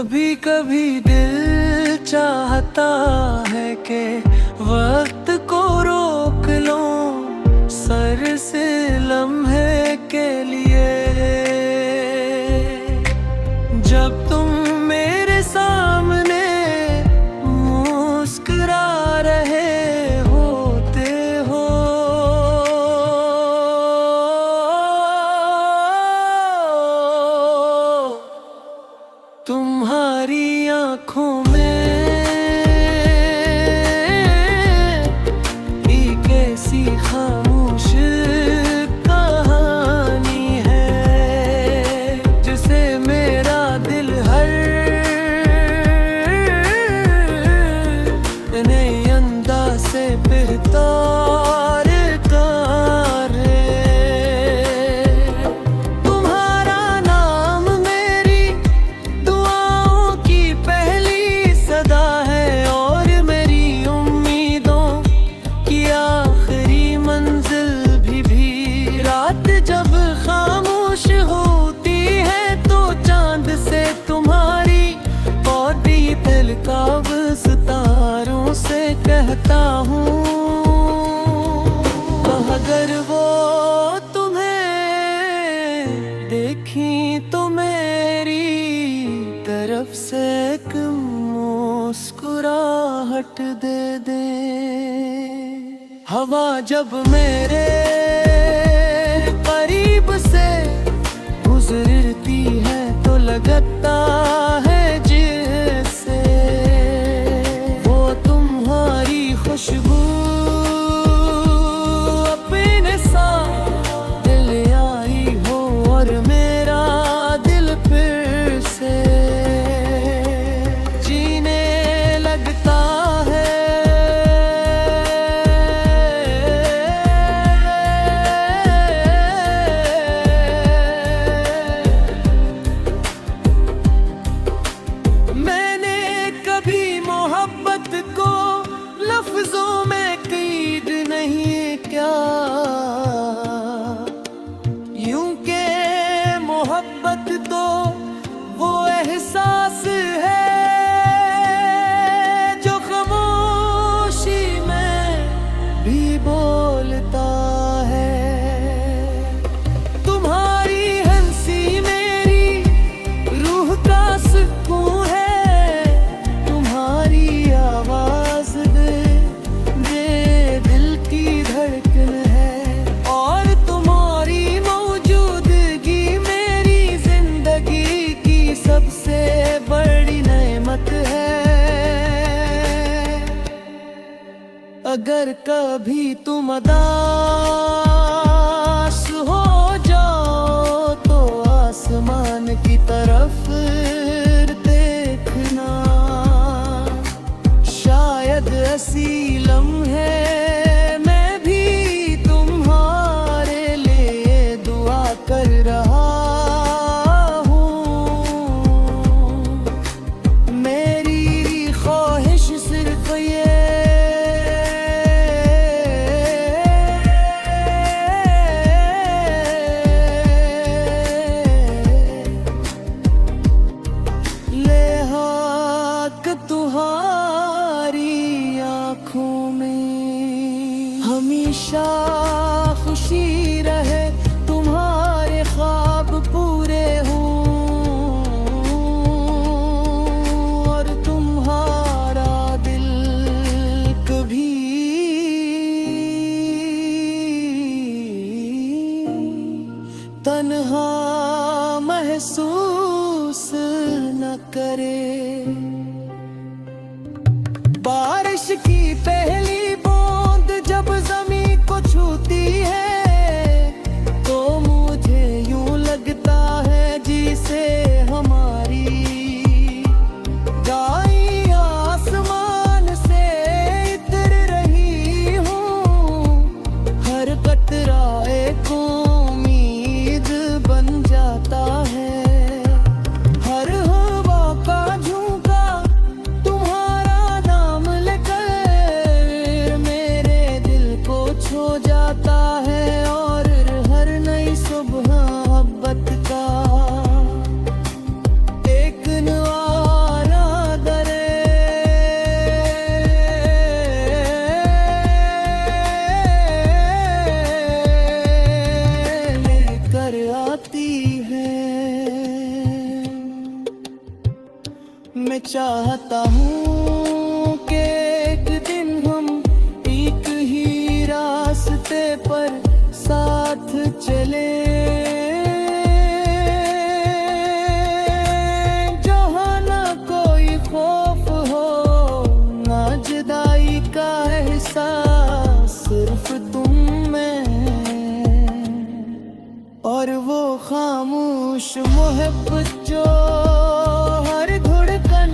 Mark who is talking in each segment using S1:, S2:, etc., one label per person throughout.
S1: कभी कभी दिल चाहता है कि वक्त को रोक लो सर से लम्हे के लिए। जब तुम मेरे सामने मुस्कुरा रहे होते हो, तुम्हारी आँखों में एक ऐसी खामोश कहानी है जिसे मेरा दिल हर नए अंदाज से बेहतर कर है। तुम्हारा नाम मेरी दुआओं की पहली सदा है और मेरी उम्मीदों की आखिरी मंजिल भी। रात जब खामोश होती है तो चांद से तुम्हारी और भी बेनकाब सितारों से कहता हूँ, अगर वो तुम्हें देखी तो मेरी तरफ से एक मुस्कुराहट दे दे। हवा जब मेरे करीब से गुजरती है तो लगता है जैसे वो तुम्हारी खुशबू अपने साथ दिल आई हो और मेरा दिल फिर से जीने लगता है। मैंने कभी मोहब्बत को लफ्जों में कैद नहीं किया, यूं के मोहब्बत तो वो एहसास है जो खामोशी में भी बोलता है। तुम्हारी हंसी मेरी रूह का सुकून है, तुम्हारी आवाज दिल की धड़कन है और तुम्हारी मौजूदगी मेरी जिंदगी की सबसे बड़ी नेमत है। अगर कभी तुम उदास हो जाओ तो आसमान की तरफ देखना, शायद ऐसी लम्हे मैं भी तुम्हारे लिए दुआ कर रहा हूँ। मेरी ख्वाहिश सिर्फ ये तुम्हारी आँखों में हमेशा खुशी रहे, तुम्हारे ख्वाब पूरे हों और तुम्हारा दिल कभी तन्हा महसूस न करे। बारिश की पहली बूंद जब ज़मीं को छूती है तो मुझे यूं लगता है जिसे हमारी गाय आसमान से इतर रही हूँ। हर कतरा एक उम्मीद बन जाता है, हर हवा का झोंका तुम्हारा नाम लेकर मेरे दिल को छू जाता है। मोहब्बत जो हर धड़कन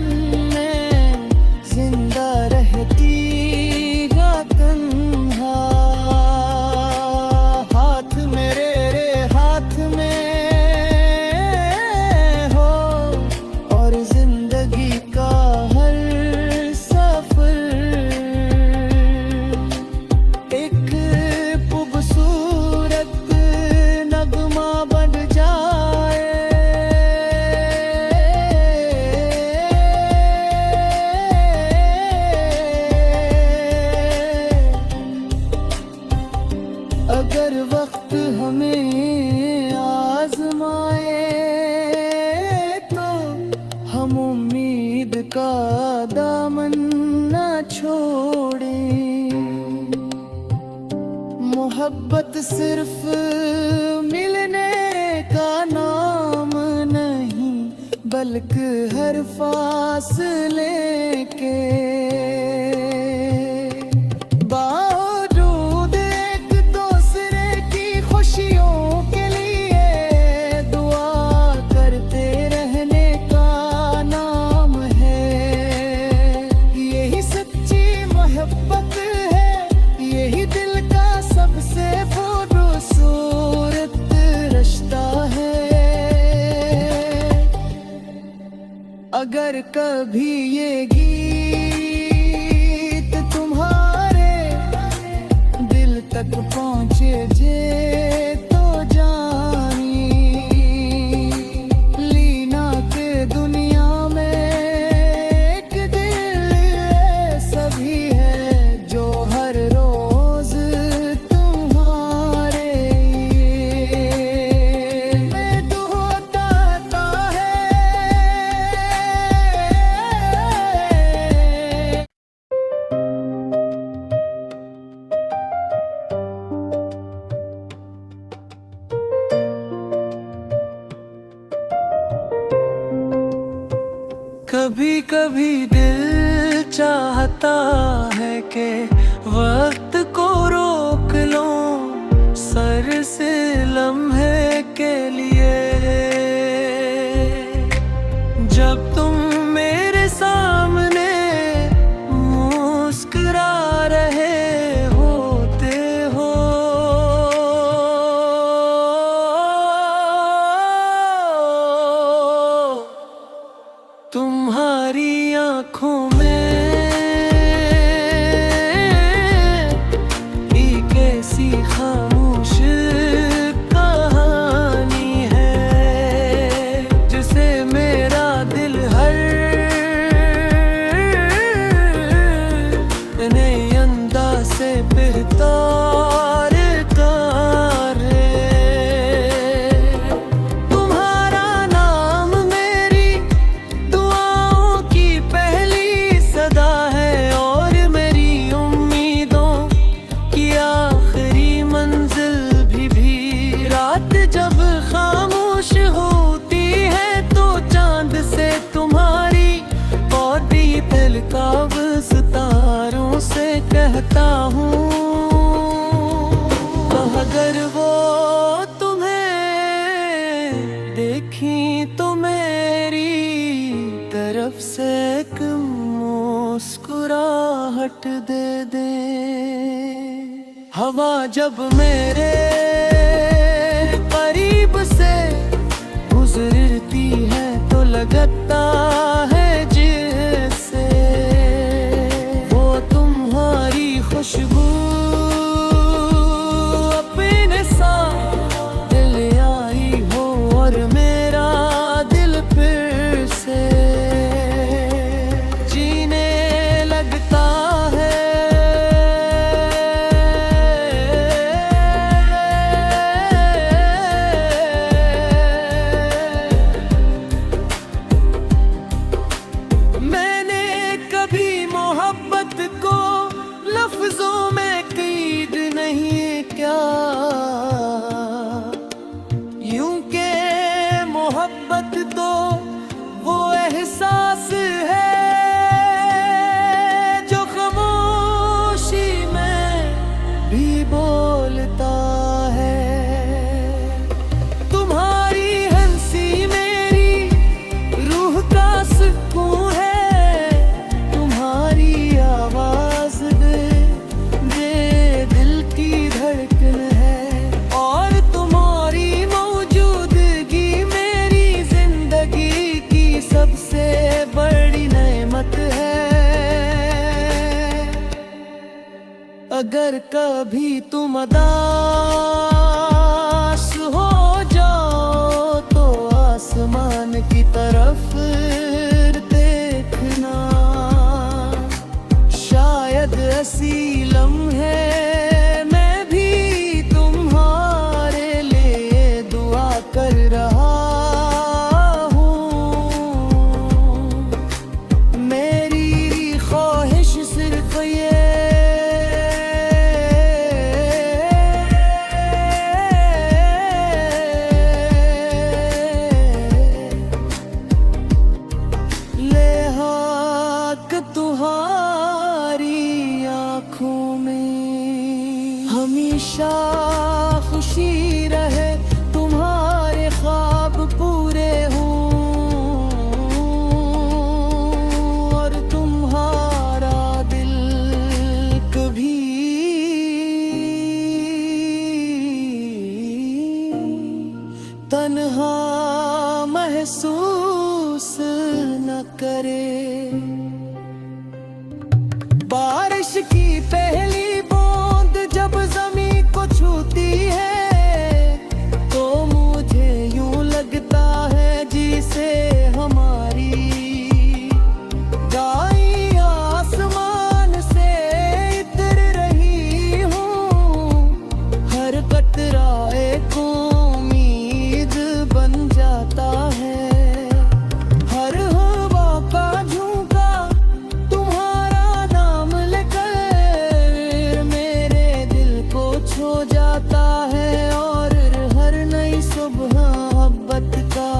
S1: में जिंदा रहती है तन्हा। हाथ मेरे हाथ में हो और जिंदगी का हर सफर एक खूबसूरत नगमा बन जाए। अगर वक्त हमें आजमाए तो हम उम्मीद का दामन न छोड़ें। मोहब्बत सिर्फ मिलने का नाम नहीं, बल्कि हर फासले के बावजूद एक दूसरे की खुशियों के लिए दुआ करते रहने का नाम है। यही सच्ची मोहब्बत है, यही दिल का सबसे खूबसूरत रिश्ता है। अगर कभी ये गीत तुम्हारे दिल तक पहुँचे जे तो जानी लीना के दुनिया में एक दिल सभी है जो हर रोज तुम्हारे में होता है। कभी कभी दिल चाहता है कि वक्त को रोक लो सर से लम्हे के लिए। जब तुम मेरे सामने मुस्कुरा रहे होते हो, तुम्हारी आँखों में एक ऐसी खामोश कहानी है जिसे मेरा दिल हर नए अंदाज से बेहतर करे। तुम्हारा नाम मेरी दुआओं की पहली सदा है और मेरी उम्मीदों की आखिरी मंजिल भी। रात जब खामोश होती है तो चांद से तुम्हारी और भी बेनकाब सितारों से कहता हूँ, अगर वो तुम्हें देखी तो मेरी तरफ से एक मुस्कुराहट दे दे। हवा जब मेरे करीब से गुजरती है तो लगता है जैसे वो तुम्हारी खुशबू अपने साथ दिल आई हो और मेरा दिल फिर से जीने लगता है। अगर कभी तुम उदास हो जाओ तो आसमान की तरफ देखना, शायद ऐसी लम्हे मैं भी तुम्हारे लिए दुआ कर रहा हूँ। मेरी ख्वाहिश सिर्फ ये तुम्हारी आँखों में हमेशा खुशी रहे, तुम्हारे ख्वाब पूरे हों और तुम्हारा दिल कभी तन्हा महसूस न करे। बारिश की पहली बूंद जब ज़मीं को छूती है तो मुझे यूं लगता है जिसे हमारी गाय आसमान से इतर रही हूँ। हर कतरा एक उम्मीद बन जाता है, हर हवा का झोंका हो जाता है और हर नई सुबह मोहब्बत का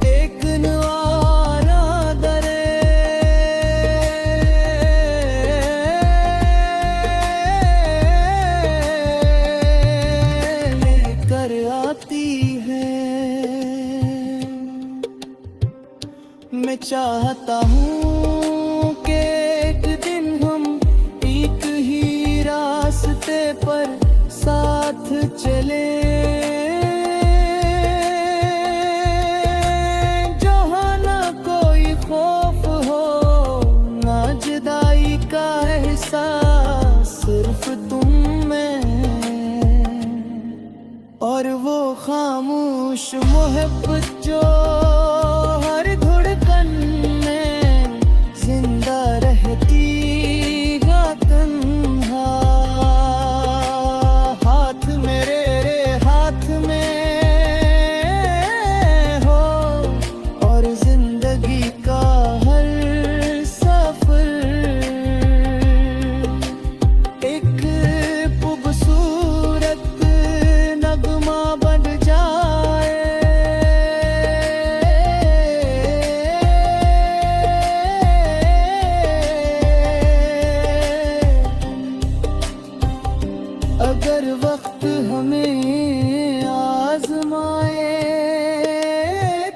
S1: एक नया दरे लेकर आती है। मैं चाहता हूँ कि एक दिन हम एक ही रास्ते पर साथ चले, जहाँ न कोई खौफ हो ना जुदाई का एहसास, सिर्फ तुम मैं और वो खामोश मोहब्बत जो हर धड़कन में जिंदा रहती है तन्हा। हाथ मेरे हाथ में हो और जिंदगी का हर सफर एक खूबसूरत नगमा बन जाए। अगर वक्त हमें आजमाए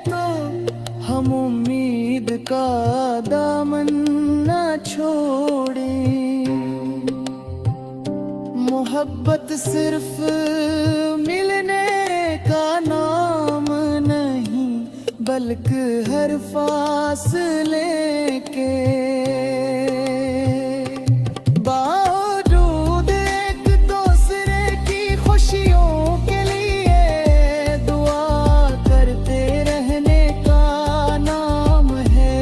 S1: तो हम उम्मीद का दामन न छोड़ें। मोहब्बत सिर्फ मिलने का नाम नहीं बल्कि हर फासले के बावजूद एक दूसरे की खुशियों के लिए दुआ करते रहने का नाम है।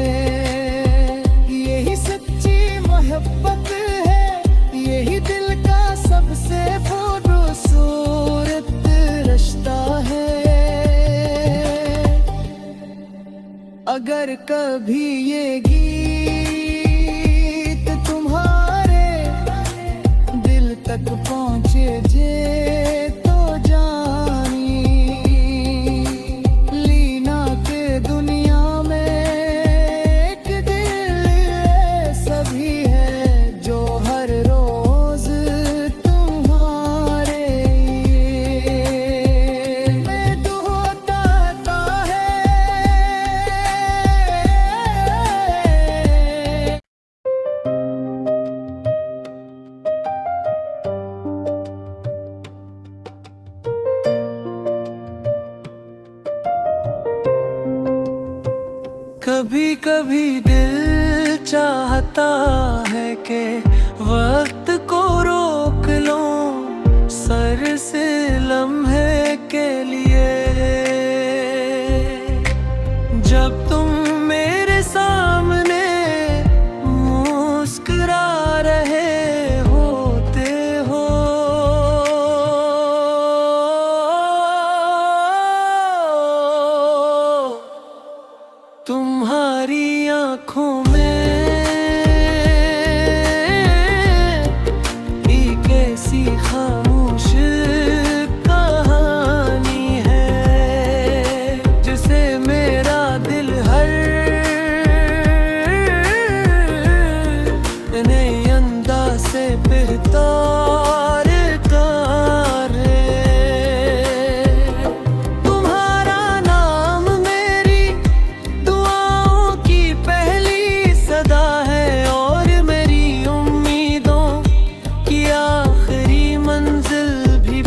S1: यही सच्ची मोहब्बत है, यही दिल का सबसे खूबसूरत रिश्ता है। अगर कभी ये गीत तुम्हारे दिल तक पहुँचे जे तो जानी लीना के दुनिया में एक दिल सभी है जो हर रोज तुम्हारे में होता है। कभी कभी दिल चाहता है कि वक्त को रोक लो सर से लम्हे के लिए। जब तुम मेरे सामने मुस्कुरा रहे होते हो, तुम्हारी आँखों में एक ऐसी खामोश कहानी है जिसे मेरा दिल हर नए अंदाज से बेहतर कर है। तुम्हारा नाम मेरी दुआओं की पहली सदा है और मेरी उम्मीदों की आखिरी मंजिल भी।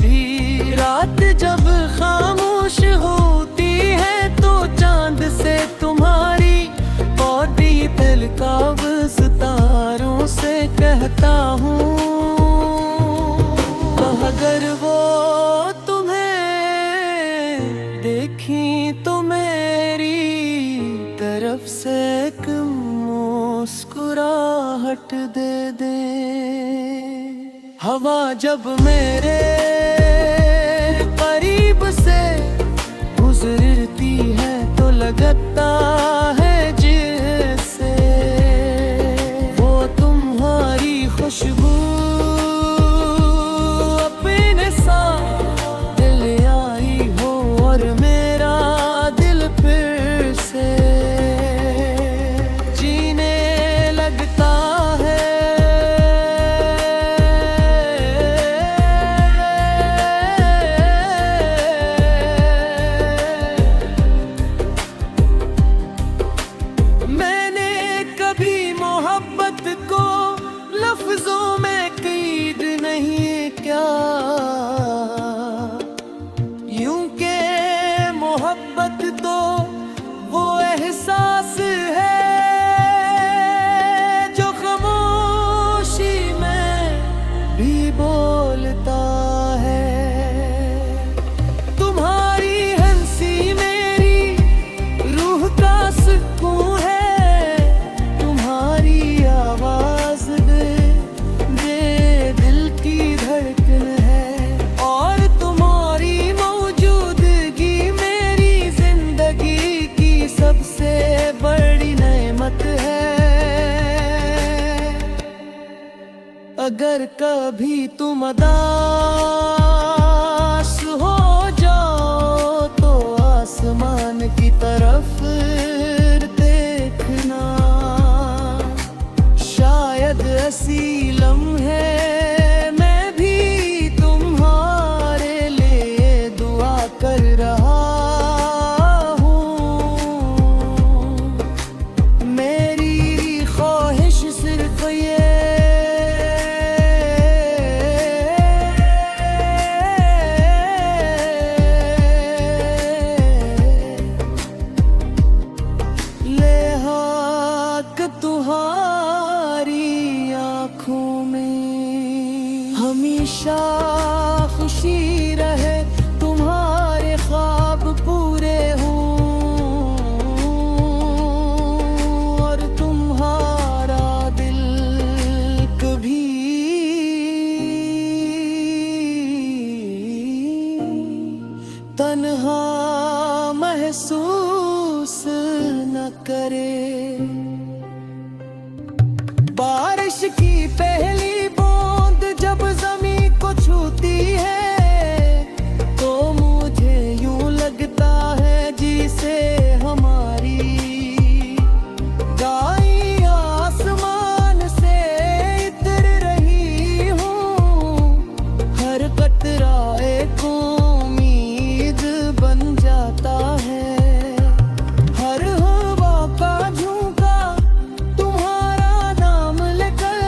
S1: रात जब खामोश होती है तो चांद से तुम्हारी और भी तलकाब सितारों से कहता हूँ, अगर वो तुम्हें देखी तो मेरी तरफ से एक मुस्कुराहट दे दे। हवा जब मेरे करीब से गुजरती है तो लगता है जैसे वो तुम्हारी खुशबू अपने साथ दिल आई हो और मेरा दिल फिर से जीने लगता है। मैंने कभी मोहब्बत को लफ्जों में कैद नहीं किया, यूं के मोहब्बत तो वो एहसास है जो खामोशी में भी बोलता है। तुम्हारी हंसी मेरी रूह का सुकून है, तुम्हारी आवाज दिल की धड़कन है और तुम्हारी मौजूदगी मेरी जिंदगी की सबसे बड़ी नेमत है। अगर कभी तुम उदास हो जाओ तो आसमान की तरफ देखना, शायद ऐसी लम्हे मैं भी तुम्हारे लिए दुआ कर रहा हूँ। मेरी ख्वाहिश सिर्फ ये तुम्हारी आँखों में हमेशा खुशी रहे, तुम्हारे ख्वाब पूरे हों और तुम्हारा दिल कभी तन्हा महसूस न करे। बारिश की पहली बूंद जब ज़मीं को छूती है तो मुझे यूं लगता है जिसे हमारी गाय आसमान से इतर रही हूँ। हर कतरा एक उम्मीद बन जाता है, हर हवा का झोंका तुम्हारा नाम लेकर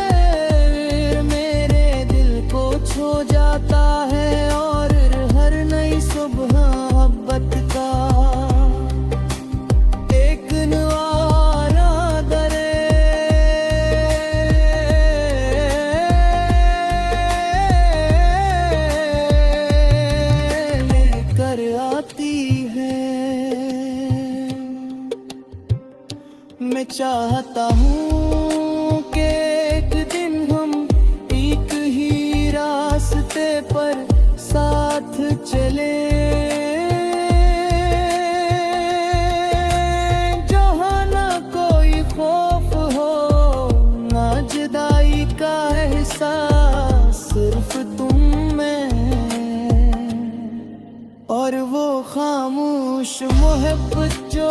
S1: मोहब्बत जो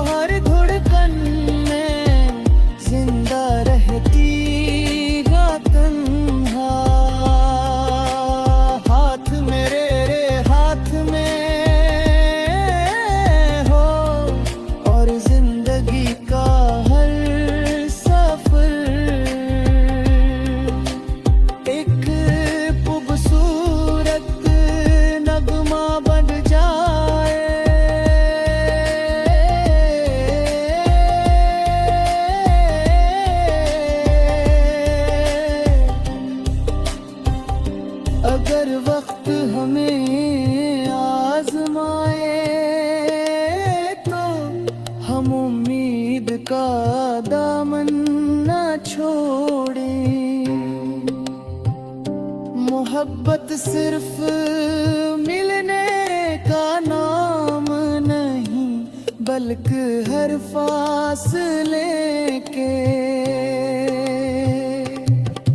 S1: हर धड़कन में जिंदा रहती है तन्हा। हाथ मेरे हाथ में हो और जिंदगी का हर सफर एक खूबसूरत नगमा बन जाए। अगर वक्त हमें आजमाए तो हम उम्मीद का दामन न छोड़ें। मोहब्बत सिर्फ मिलने का नाम नहीं, बल्कि हर फासले के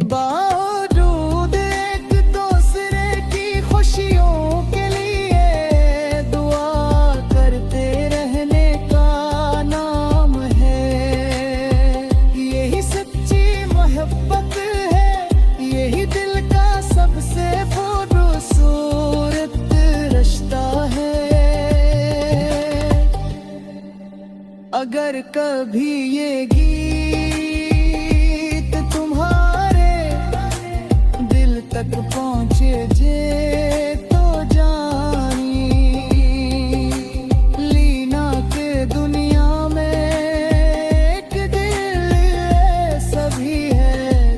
S1: बावजूद एक दूसरे की खुशियों के लिए दुआ करते रहने का नाम है। यही सच्ची मोहब्बत है, यही दिल का सबसे खूबसूरत रिश्ता है। अगर कभी ये गीत तुम्हारे दिल तक पहुँचे जे तो जानी लीना के दुनिया में एक दिल सभी है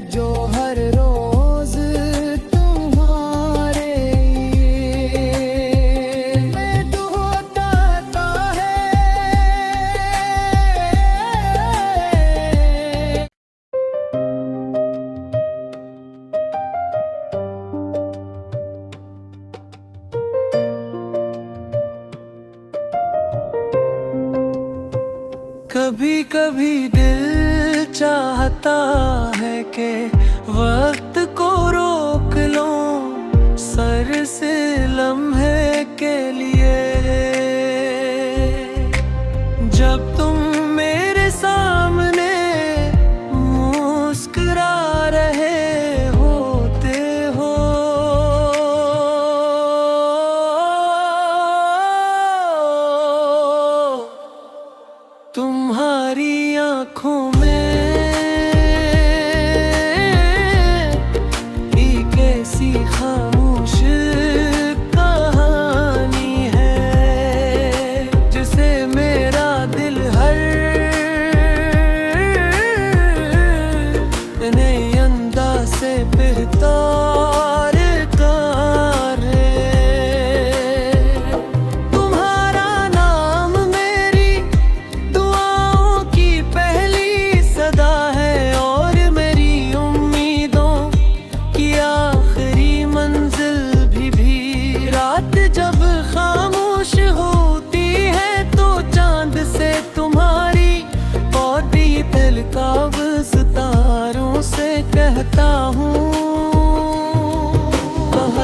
S1: जो हर रोज तुम्हारे में होता है। कभी कभी दिल चाहता है कि वक्त को रोक लो सर से लम्हे के लिए। जब तुम मेरे सामने मुस्कुरा रहे होते हो, तुम्हारी आँखों में एक ऐसी खामोश कहानी है जिसे मेरा दिल हर नए अंदाज से बेहतर करे। तुम्हारा नाम मेरी दुआओं की पहली सदा है और मेरी उम्मीदों की आखिरी मंजिल भी। रात जब खामोश होती है तो चांद से तुम्हारी और भी दिल का सितारों से कहता हूँ,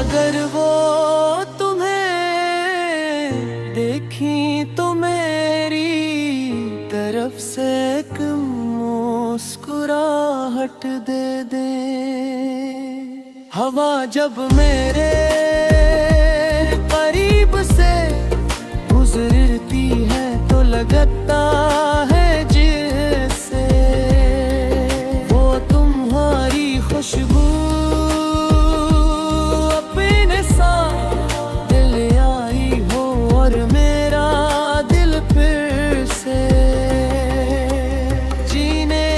S1: अगर वो तुम्हें देखी तो मेरी तरफ से एक मुस्कुराहट दे दे। हवा जब मेरे करीब से गुजरती है तो लगता है जैसे वो तुम्हारी खुशबू अपने साथ दिल आई हो और मेरा दिल फिर से जीने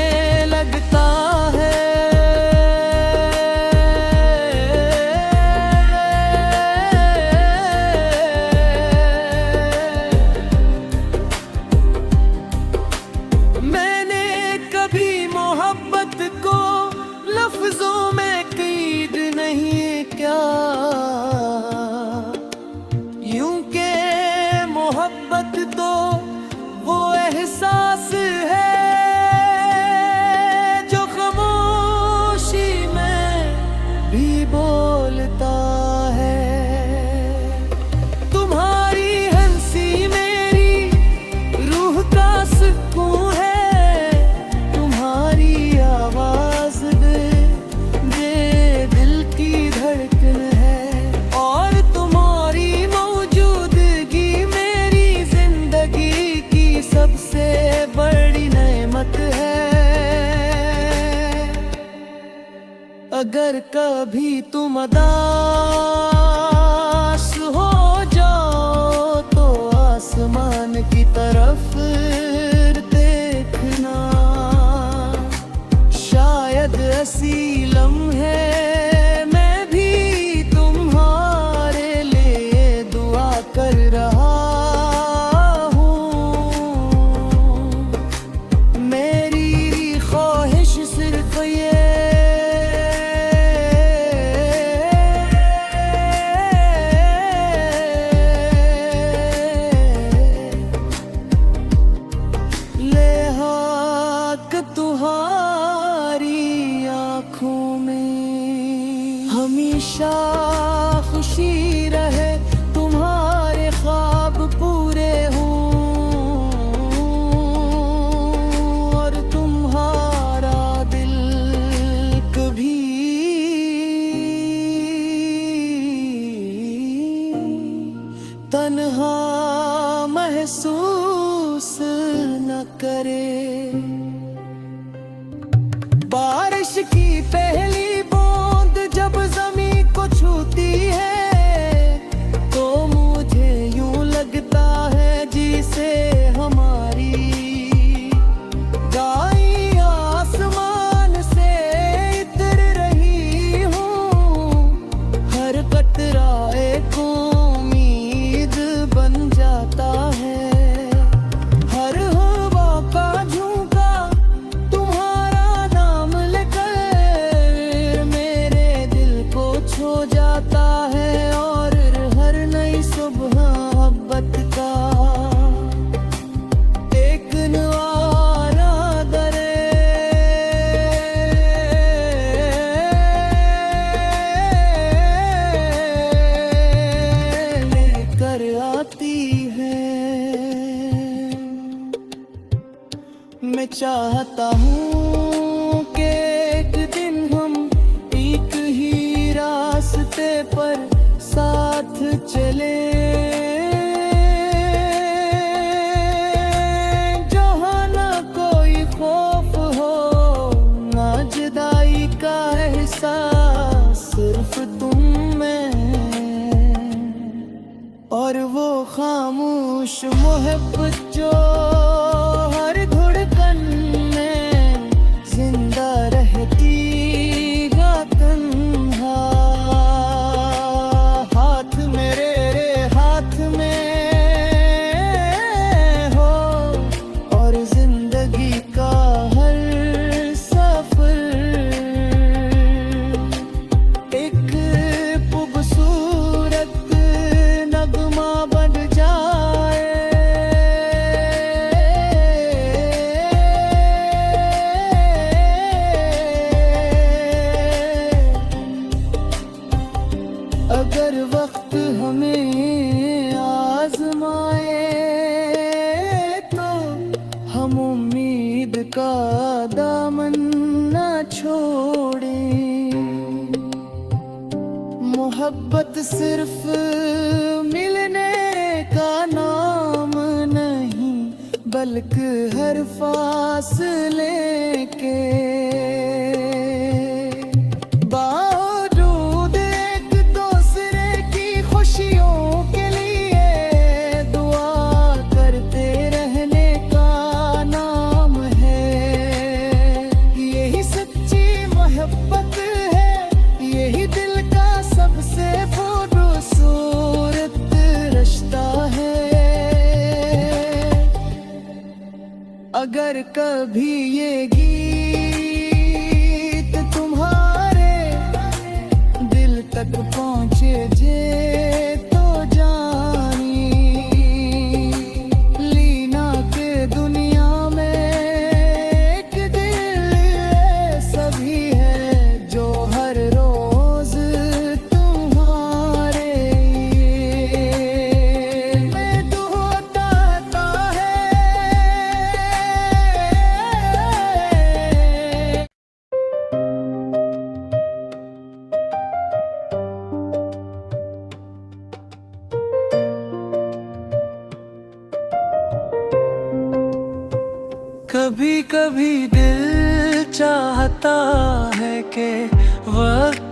S1: लगता है। अगर कभी तुम उदास हो जाओ तो आसमान की तरफ देखना, शायद ऐसी लम्हे मैं भी तुम्हारे लिए दुआ कर रहा हूँ। मेरी ख्वाहिश सिर्फ ये तुम्हारी आँखों में हमेशा खुशी रहे, तुम्हारे ख्वाब पूरे हों और तुम्हारा दिल कभी तन्हा महसूस न करे। बारिश की पहली बूंद जब ज़मीं को छूती है तो मुझे यूं लगता है जिसे हमारी गाय आसमान से इतर रही हूँ। हर कतरा एक उम्मीद बन जाता है, हर हवा का झोंका हो जाता है और हर नई सुबह मोहब्बत का एक नवारा दरे लेकर आती है। मैं चाहता हूँ कि एक दिन हम एक ही रास्ते पर साथ चले, जहाँ न कोई खौफ हो ना जुदाई का एहसास, सिर्फ तुम मैं और वो खामोश मोहब्बत जो हर धड़कन में जिंदा रहती अगर वक्त हमें आजमाए तो हम उम्मीद का दामन न छोड़ें। मोहब्बत सिर्फ मिलने का नाम नहीं बल्कि हर फासले के अगर कभी ये गीत तुम्हारे दिल तक पहुँचे जे तो जानी लीना के दुनिया में एक दिल सभी है जो हर रोज तुम्हारे में होता है। कभी कभी दिल चाहता है कि वक्त